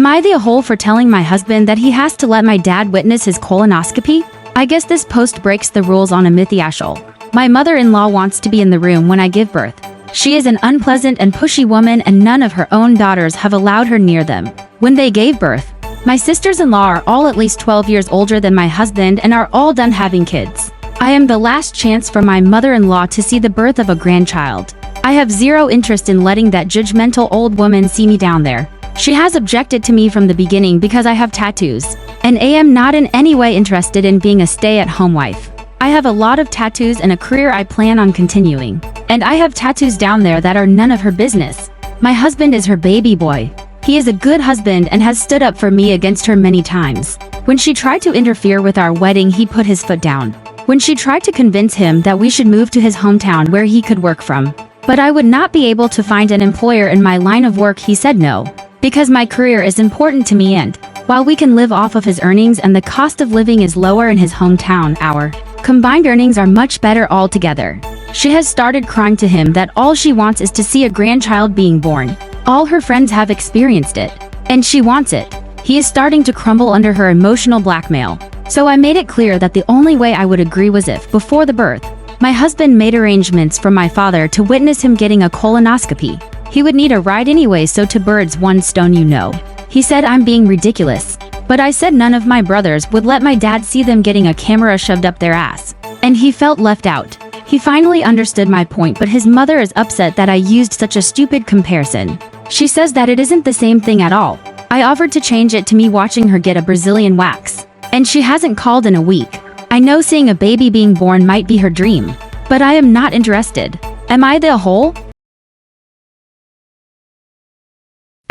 Am I the a-hole for telling my husband that he has to let my dad witness his colonoscopy? I guess this post breaks the rules on a mythiashol. My mother-in-law wants to be in the room when I give birth. She is an unpleasant and pushy woman, and none of her own daughters have allowed her near them. When they gave birth, my sisters-in-law are all at least 12 years older than my husband and are all done having kids. I am the last chance for my mother-in-law to see the birth of a grandchild. I have zero interest in letting that judgmental old woman see me down there. She has objected to me from the beginning because I have tattoos, and I am not in any way interested in being a stay-at-home wife. I have a lot of tattoos and a career I plan on continuing. And I have tattoos down there that are none of her business. My husband is her baby boy. He is a good husband and has stood up for me against her many times. When she tried to interfere with our wedding, he put his foot down. When she tried to convince him that we should move to his hometown where he could work from, but I would not be able to find an employer in my line of work, he said no. Because my career is important to me, and while we can live off of his earnings and the cost of living is lower in his hometown, our combined earnings are much better altogether. She has started crying to him that all she wants is to see a grandchild being born. All her friends have experienced it, and she wants it. He is starting to crumble under her emotional blackmail. So I made it clear that the only way I would agree was if, before the birth, my husband made arrangements for my father to witness him getting a colonoscopy. He would need a ride anyway, so two birds, one stone, you know. He said I'm being ridiculous, but I said none of my brothers would let my dad see them getting a camera shoved up their ass. And he felt left out. He finally understood my point, but his mother is upset that I used such a stupid comparison. She says that it isn't the same thing at all. I offered to change it to me watching her get a Brazilian wax, and she hasn't called in a week. I know seeing a baby being born might be her dream, but I am not interested. Am I the a-hole?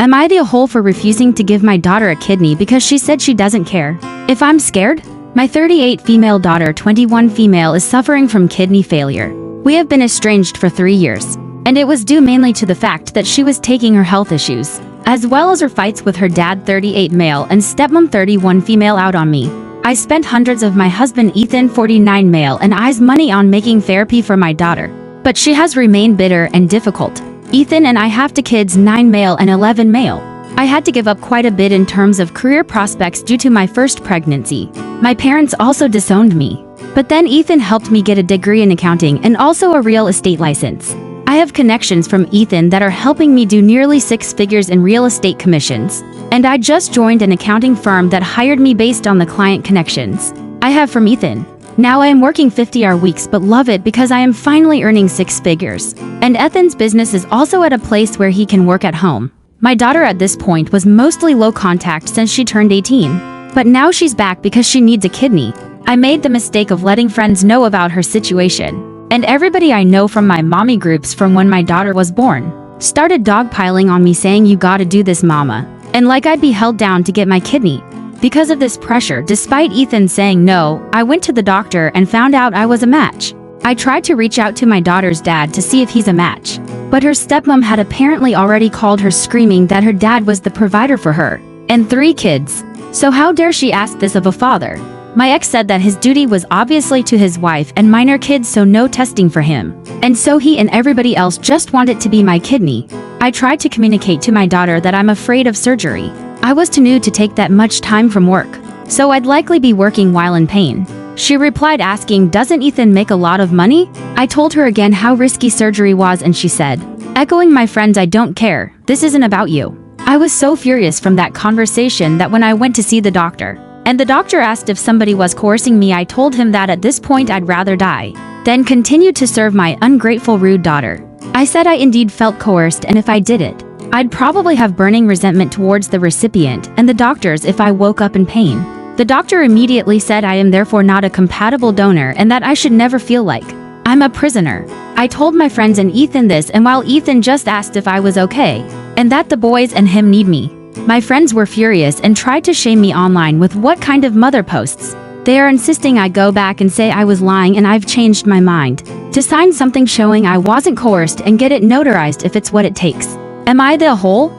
Am I the a-hole for refusing to give my daughter a kidney because she said she doesn't care if I'm scared? My 38 female daughter, 21 female, is suffering from kidney failure. We have been estranged for 3 years, and it was due mainly to the fact that she was taking her health issues, as well as her fights with her dad, 38 male, and stepmom, 31 female, out on me. I spent hundreds of my husband, Ethan, 49 male, and I's money on making therapy for my daughter, but she has remained bitter and difficult. Ethan and I have 2 kids, 9 male and 11 male. I had to give up quite a bit in terms of career prospects due to my first pregnancy. My parents also disowned me. But then Ethan helped me get a degree in accounting and also a real estate license. I have connections from Ethan that are helping me do nearly 6 figures in real estate commissions. And I just joined an accounting firm that hired me based on the client connections I have from Ethan. Now I am working 50-hour weeks but love it because I am finally earning 6 figures. And Ethan's business is also at a place where he can work at home. My daughter at this point was mostly low contact since she turned 18. But now she's back because she needs a kidney. I made the mistake of letting friends know about her situation. And everybody I know from my mommy groups from when my daughter was born started dogpiling on me, saying you gotta do this, mama. And like I'd be held down to get my kidney. Because of this pressure, despite Ethan saying no, I went to the doctor and found out I was a match. I tried to reach out to my daughter's dad to see if he's a match, but her stepmom had apparently already called her, screaming that her dad was the provider for her and 3 kids. So how dare she ask this of a father? My ex said that his duty was obviously to his wife and minor kids, so no testing for him. And so he and everybody else just wanted to be my kidney. I tried to communicate to my daughter that I'm afraid of surgery. I was too new to take that much time from work, so I'd likely be working while in pain. She replied asking, doesn't Ethan make a lot of money? I told her again how risky surgery was, and she said, echoing my friends, I don't care, this isn't about you. I was so furious from that conversation that when I went to see the doctor, and the doctor asked if somebody was coercing me, I told him that at this point I'd rather die than continue to serve my ungrateful, rude daughter. I said I indeed felt coerced, and if I did it, I'd probably have burning resentment towards the recipient and the doctors if I woke up in pain. The doctor immediately said I am therefore not a compatible donor and that I should never feel like I'm a prisoner. I told my friends and Ethan this, and while Ethan just asked if I was okay and that the boys and him need me, my friends were furious and tried to shame me online with what kind of mother posts. They are insisting I go back and say I was lying and I've changed my mind to sign something showing I wasn't coerced and get it notarized if it's what it takes. Am I the a-hole?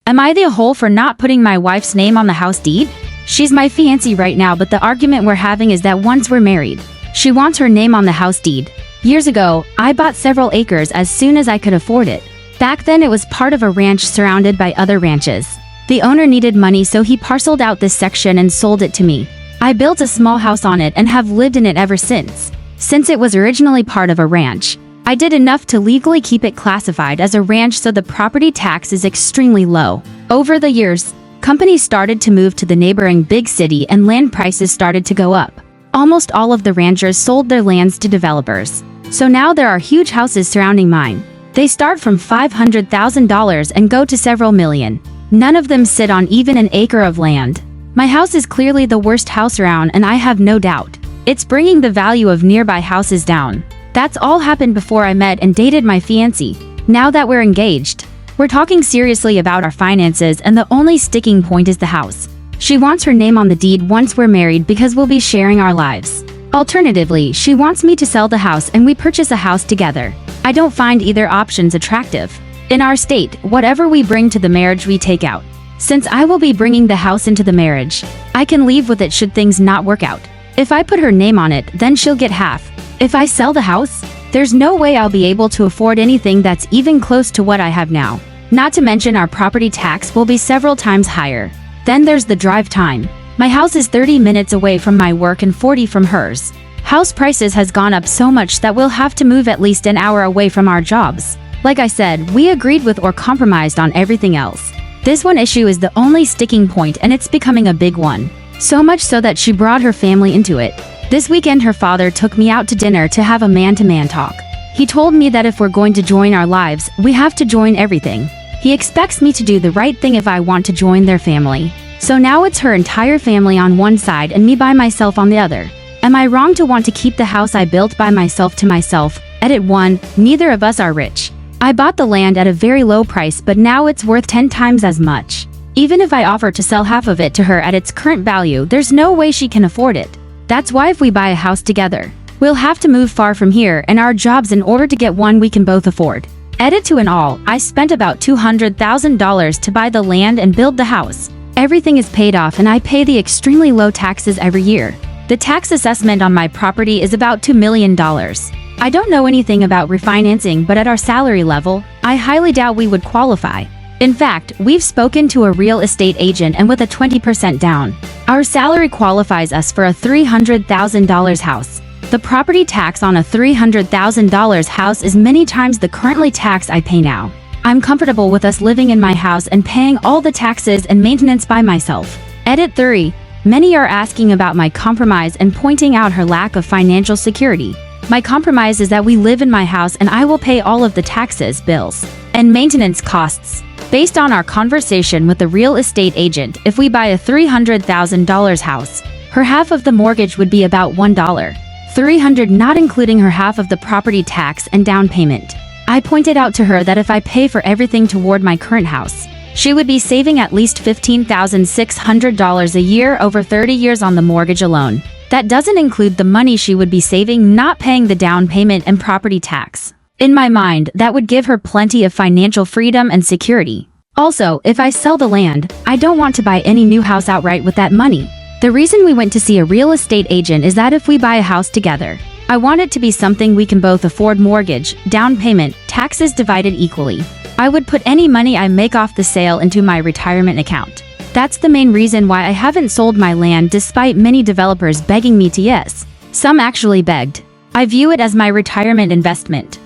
Am I the a-hole for not putting my wife's name on the house deed? She's my fiancée right now, but the argument we're having is that once we're married, she wants her name on the house deed. Years ago, I bought several acres as soon as I could afford it. Back then it was part of a ranch surrounded by other ranches. The owner needed money, so he parceled out this section and sold it to me. I built a small house on it and have lived in it ever since. Since it was originally part of a ranch, I did enough to legally keep it classified as a ranch, so the property tax is extremely low. Over the years, companies started to move to the neighboring big city and land prices started to go up. Almost all of the ranchers sold their lands to developers. So now there are huge houses surrounding mine. They start from $500,000 and go to several million. None of them sit on even an acre of land. My house is clearly the worst house around, and I have no doubt it's bringing the value of nearby houses down. That's all happened before I met and dated my fiancé. Now that we're engaged, we're talking seriously about our finances, and the only sticking point is the house. She wants her name on the deed once we're married because we'll be sharing our lives. Alternatively, she wants me to sell the house and we purchase a house together. I don't find either options attractive. In our state, whatever we bring to the marriage we take out. Since I will be bringing the house into the marriage, I can leave with it should things not work out. If I put her name on it, then she'll get half. If I sell the house, there's no way I'll be able to afford anything that's even close to what I have now. Not to mention our property tax will be several times higher. Then there's the drive time. My house is 30 minutes away from my work and 40 from hers. House prices has gone up so much that we'll have to move at least an hour away from our jobs. Like I said, we agreed with or compromised on everything else. This one issue is the only sticking point, and it's becoming a big one. So much so that she brought her family into it. This weekend her father took me out to dinner to have a man-to-man talk. He told me that if we're going to join our lives, we have to join everything. He expects me to do the right thing if I want to join their family. So now it's her entire family on one side and me by myself on the other. Am I wrong to want to keep the house I built by myself to myself? Edit 1. Neither of us are rich. I bought the land at a very low price, but now it's worth 10 times as much. Even if I offer to sell half of it to her at its current value, there's no way she can afford it. That's why if we buy a house together, we'll have to move far from here and our jobs in order to get one we can both afford. Edit 2. In all, I spent about $200,000 to buy the land and build the house. Everything is paid off and I pay the extremely low taxes every year. The tax assessment on my property is about $2 million. I don't know anything about refinancing, but at our salary level, I highly doubt we would qualify. In fact, we've spoken to a real estate agent, and with a 20% down, our salary qualifies us for a $300,000 house. The property tax on a $300,000 house is many times the currently tax I pay now. I'm comfortable with us living in my house and paying all the taxes and maintenance by myself. Edit 3. Many are asking about my compromise and pointing out her lack of financial security. My compromise is that we live in my house and I will pay all of the taxes, bills, and maintenance costs. Based on our conversation with the real estate agent, if we buy a $300,000 house, her half of the mortgage would be about $1,300, not including her half of the property tax and down payment. I pointed out to her that if I pay for everything toward my current house, she would be saving at least $15,600 a year over 30 years on the mortgage alone. That doesn't include the money she would be saving not paying the down payment and property tax. In my mind, that would give her plenty of financial freedom and security. Also, if I sell the land, I don't want to buy any new house outright with that money. The reason we went to see a real estate agent is that if we buy a house together, I want it to be something we can both afford: mortgage, down payment, taxes divided equally. I would put any money I make off the sale into my retirement account. That's the main reason why I haven't sold my land despite many developers begging me to. Yes, some actually begged. I view it as my retirement investment.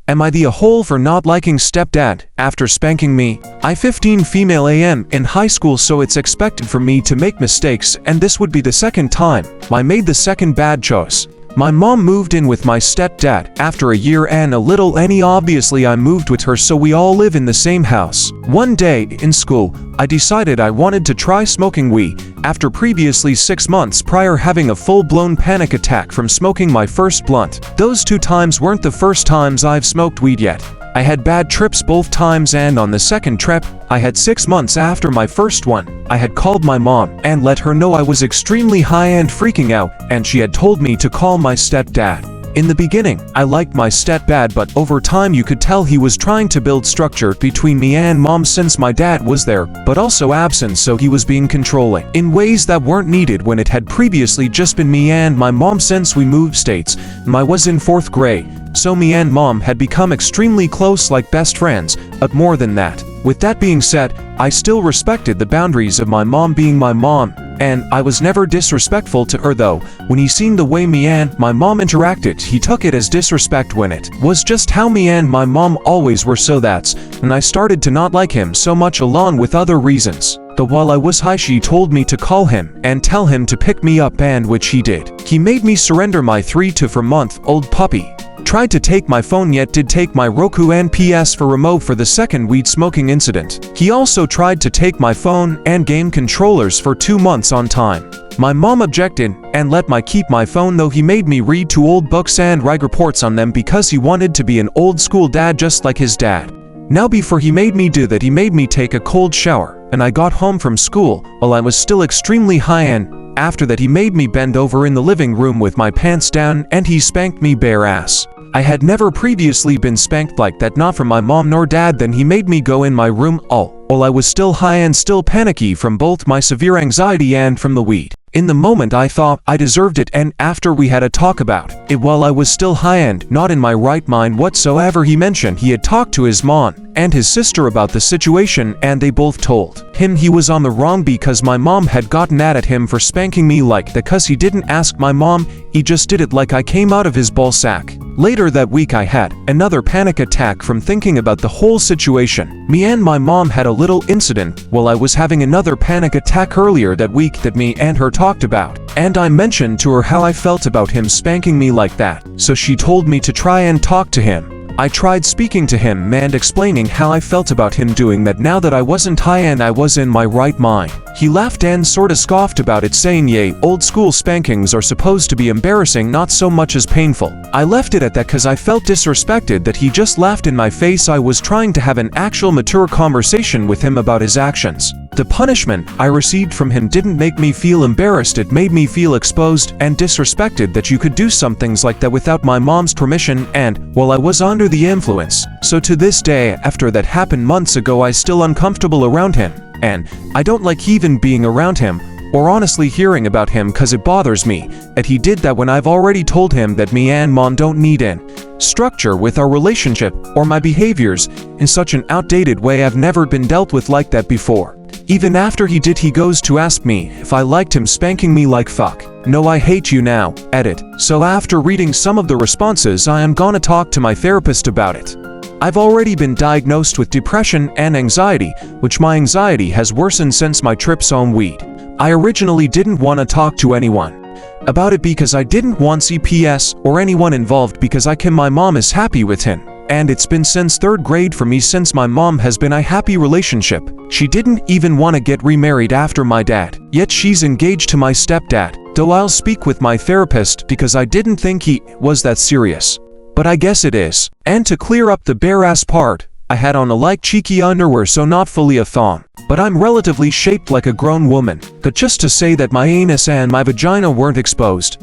Am I the a-hole for not liking stepdad after spanking me? I 15 female AM in high school, so it's expected for me to make mistakes, and this would be the second time I made the second bad choice. My mom moved in with my stepdad after a year and a little, and obviously I moved with her, so we all live in the same house. One day in school, I decided I wanted to try smoking weed after previously 6 months prior having a full-blown panic attack from smoking my first blunt. Those 2 times weren't the first times I've smoked weed yet. I had bad trips both times, and on the second trip, I had 6 months after my first one, I had called my mom and let her know I was extremely high and freaking out, and she had told me to call my stepdad. In the beginning, I liked my stepdad, but over time you could tell he was trying to build structure between me and mom since my dad was there, but also absent, so he was being controlling in ways that weren't needed when it had previously just been me and my mom since we moved states. I was in 4th grade, so me and mom had become extremely close like best friends, but more than that. With that being said, I still respected the boundaries of my mom being my mom, and I was never disrespectful to her though. When he seen the way me and my mom interacted, he took it as disrespect when it was just how me and my mom always were, so that's when I started to not like him so much along with other reasons. Though while I was high she told me to call him and tell him to pick me up, and which he did. He made me surrender my 3 to 4 month old puppy. Tried to take my phone, yet did take my Roku and PS4 remote for the second weed smoking incident. He also tried to take my phone and game controllers for 2 months on time. My mom objected and let me keep my phone, though he made me read 2 old books and write reports on them because he wanted to be an old school dad just like his dad. Now before he made me do that, he made me take a cold shower, and I got home from school while I was still extremely high, and after that he made me bend over in the living room with my pants down and he spanked me bare ass. I had never previously been spanked like that, not from my mom nor dad. Then he made me go in my room all while I was still high and still panicky from both my severe anxiety and from the weed. In the moment I thought I deserved it, and after we had a talk about it while I was still high and not in my right mind whatsoever, he mentioned he had talked to his mom and his sister about the situation, and they both told him he was on the wrong because my mom had gotten at him for spanking me like that because he didn't ask my mom, he just did it like I came out of his ballsack. Later that week I had another panic attack from thinking about the whole situation. Me and my mom had a little incident while I was having another panic attack earlier that week that me and her talked about, and I mentioned to her how I felt about him spanking me like that, so she told me to try and talk to him. I tried speaking to him and explaining how I felt about him doing that now that I wasn't high and I was in my right mind. He laughed and sorta scoffed about it, saying yay, old school spankings are supposed to be embarrassing, not so much as painful. I left it at that cause I felt disrespected that he just laughed in my face. I was trying to have an actual mature conversation with him about his actions. The punishment I received from him didn't make me feel embarrassed, it made me feel exposed and disrespected that you could do some things like that without my mom's permission and while I was under the influence. So to this day, after that happened months ago, I still uncomfortable around him, and I don't like even being around him or honestly hearing about him cause it bothers me that he did that when I've already told him that me and mom don't need an structure with our relationship or my behaviors in such an outdated way. I've never been dealt with like that before. Even after he did, he goes to ask me if I liked him spanking me like fuck. No, I hate you now. Edit. So after reading some of the responses, I am gonna talk to my therapist about it. I've already been diagnosed with depression and anxiety, which my anxiety has worsened since my trips on weed. I originally didn't want to talk to anyone about it because I didn't want CPS or anyone involved because my mom is happy with him. And it's been since 3rd grade for me since my mom has been a happy relationship. She didn't even want to get remarried after my dad, yet she's engaged to my stepdad, though I'll speak with my therapist because I didn't think he was that serious. But I guess it is. And to clear up the bare ass part, I had on a like cheeky underwear, so not fully a thong, but I'm relatively shaped like a grown woman. But just to say that my anus and my vagina weren't exposed.